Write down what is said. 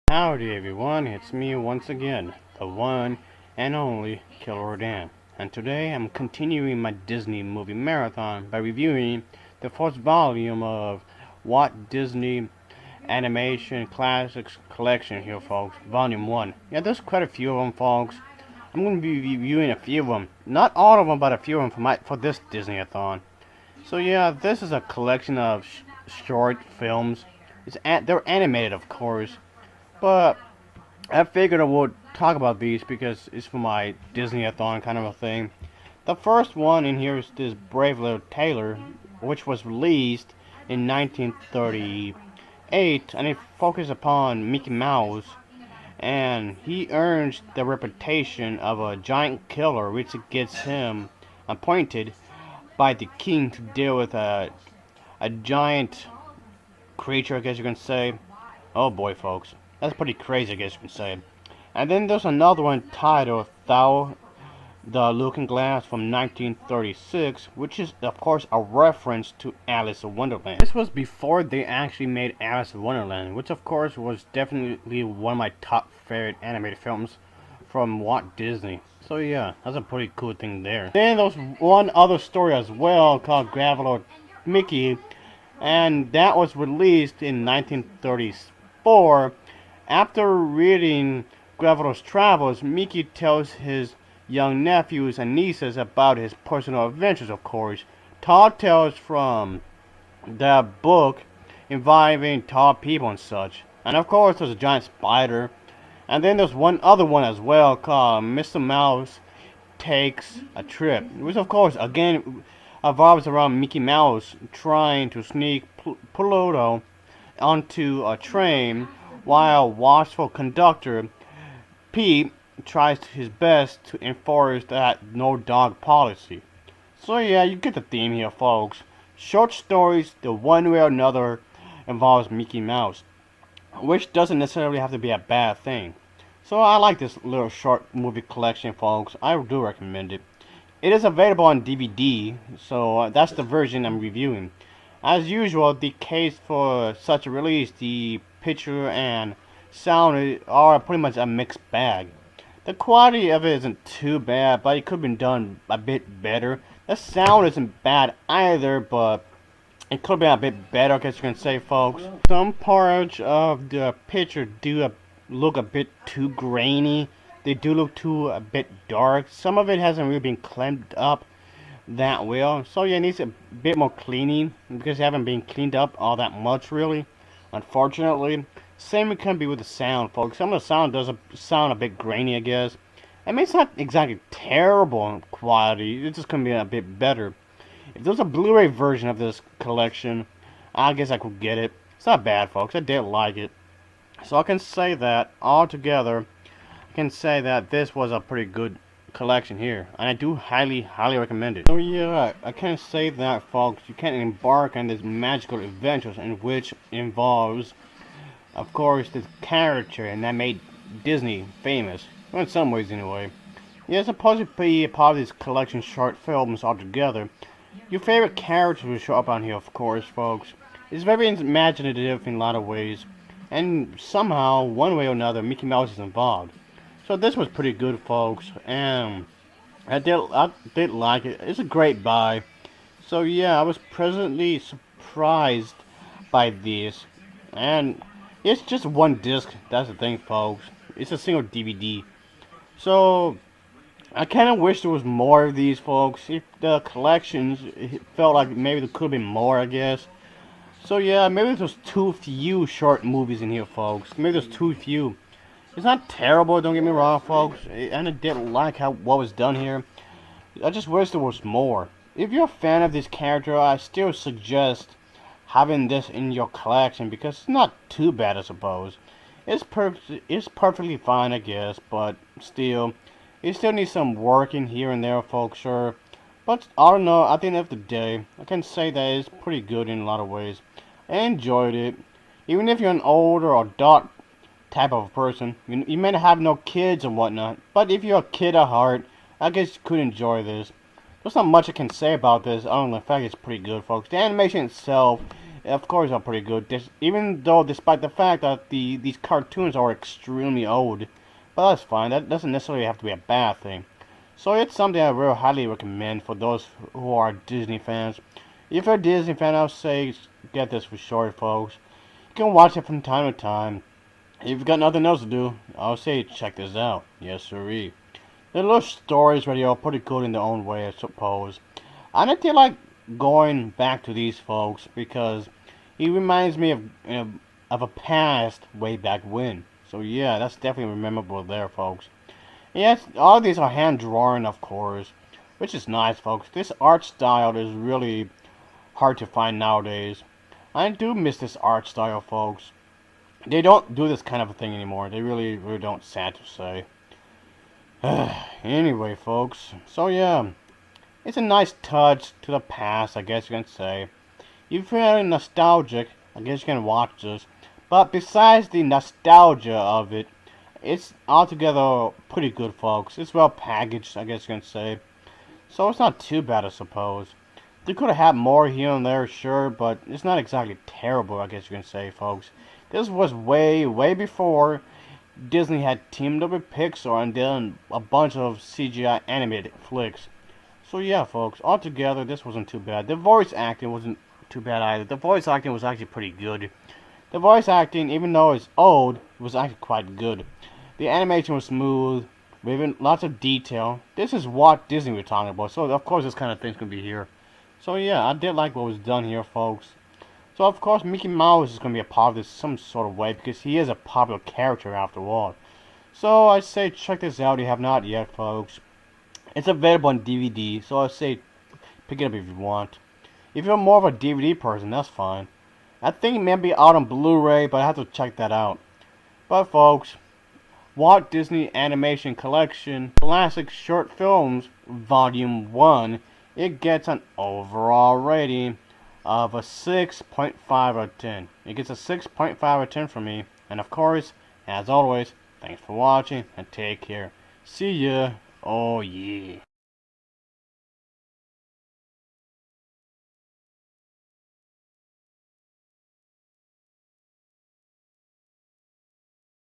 Howdy everyone, it's me once again, the one and only Tailor, and today I'm continuing my Disney movie marathon by reviewing the first volume of Walt Disney Animation Classics Collection here, folks, Volume 1. Yeah, there's quite a few of them, folks. I'm going to be reviewing a few of them, not all of them, but a few of them for this Disney-a-thon. So yeah, this is a collection of short films. They're animated, of course, but I figured I would talk about these because it's for my Disney-a-thon kind of a thing. The first one in here is this Brave Little Tailor, which was released in 1938, and it focused upon Mickey Mouse, and he earns the reputation of a giant killer, which gets him appointed by the king to deal with a giant creature, I guess you can say. Oh boy, folks. That's pretty crazy, I guess you can say. And then there's another one titled Thou the Looking Glass from 1936, which is, of course, a reference to Alice in Wonderland. This was before they actually made Alice in Wonderland, which, of course, was definitely one of my top favorite animated films from Walt Disney. So, yeah, that's a pretty cool thing there. Then there's one other story as well called Gravel Mickey, and that was released in 1934. After reading Gravel's travels, Mickey tells his young nephews and nieces about his personal adventures, of course. Tall tales from the book involving tall people and such. And of course, there's a giant spider. And then there's one other one as well called Mr. Mouse Takes a Trip, which of course, again, revolves around Mickey Mouse trying to sneak Pluto onto a train while watchful conductor Pete tries his best to enforce that no dog policy. So yeah, you get the theme here, folks. Short stories that one way or another involves Mickey Mouse, which doesn't necessarily have to be a bad thing. So I like this little short movie collection, folks. I do recommend it. It is available on DVD, so that's the version I'm reviewing. As usual, the case for such a release, the picture and sound are pretty much a mixed bag. The quality of it isn't too bad, but it could have been done a bit better. The sound isn't bad either, but it could have been a bit better, I guess you can say, folks. Some parts of the picture do look a bit too grainy. They do look a bit dark. Some of it hasn't really been cleaned up that well. So yeah, it needs a bit more cleaning because it haven't been cleaned up all that much, really. Unfortunately. Same it can be with the sound, folks. Some of the sound does sound a bit grainy, I guess. I mean, it's not exactly terrible quality. It's just gonna be a bit better. If there's a Blu-ray version of this collection, I guess I could get it. It's not bad, folks. I did like it. So I can say that altogether, I can say that this was a pretty good collection here, and I do highly recommend it. So yeah, I can say that, folks. You can embark on this magical adventures in which involves, of course, this character, and that made Disney famous. Well, in some ways, anyway. Yeah, it's supposed to be a part of this collection short films altogether. Your favorite characters will show up on here, of course, folks. It's very imaginative in a lot of ways. And somehow, one way or another, Mickey Mouse is involved. So this was pretty good, folks. And I did like it. It's a great buy. So yeah, I was pleasantly surprised by this. And it's just one disc, that's the thing, folks. It's a single DVD. So, I kind of wish there was more of these, folks. If the collections, it felt like maybe there could have been more, I guess. So yeah, maybe there's too few short movies in here, folks. Maybe there's too few. It's not terrible, don't get me wrong, folks. And I didn't like what was done here. I just wish there was more. If you're a fan of this character, I still suggest having this in your collection because it's not too bad, I suppose. It's perfectly fine, I guess, but still, it still needs some work in here and there, folks, sure. But I don't know, at the end of the day, I can say that it's pretty good in a lot of ways. I enjoyed it. Even if you're an older or adult type of person, you may not have no kids and whatnot, but if you're a kid at heart, I guess you could enjoy this. There's not much I can say about this other than the fact it's pretty good, folks. The animation itself of course, are pretty good. Even though, despite the fact that these cartoons are extremely old, but that's fine. That doesn't necessarily have to be a bad thing. So it's something I really highly recommend for those who are Disney fans. If you're a Disney fan, I'll say get this for sure, folks. You can watch it from time to time. If you've got nothing else to do, I'll say check this out. Yes, sirree. The little stories really are pretty good in their own way, I suppose. I feel like going back to these folks because he reminds me of a past way back when. So yeah, that's definitely memorable there, folks. Yes, all these are hand drawn, of course, which is nice, folks. This art style is really hard to find nowadays. I do miss this art style, folks. They don't do this kind of a thing anymore. They really don't, sad to say. Anyway, folks. So yeah, it's a nice touch to the past, I guess you can say. If you're feeling nostalgic, I guess you can watch this. But besides the nostalgia of it, it's altogether pretty good, folks. It's well packaged, I guess you can say. So it's not too bad, I suppose. They could have had more here and there, sure, but it's not exactly terrible, I guess you can say, folks. This was way before Disney had teamed up with Pixar and done a bunch of CGI animated flicks. So yeah, folks, altogether, this wasn't too bad. The voice acting wasn't too bad either. The voice acting was actually pretty good. The voice acting, even though it's old, was actually quite good. The animation was smooth, with lots of detail. This is Walt Disney we're talking about, so of course this kind of thing's gonna be here. So yeah, I did like what was done here, folks. So of course Mickey Mouse is gonna be a part of this some sort of way because he is a popular character after all. So I say check this out if you have not yet, folks. It's available on DVD, so I say pick it up if you want. If you're more of a DVD person, that's fine. I think it may be out on Blu-ray, but I have to check that out. But folks, Walt Disney Animation Collection Classic Short Films Volume 1, it gets an overall rating of a 6.5 out of 10. It gets a 6.5 out of 10 from me. And of course, as always, thanks for watching and take care. See ya. Oh yeah.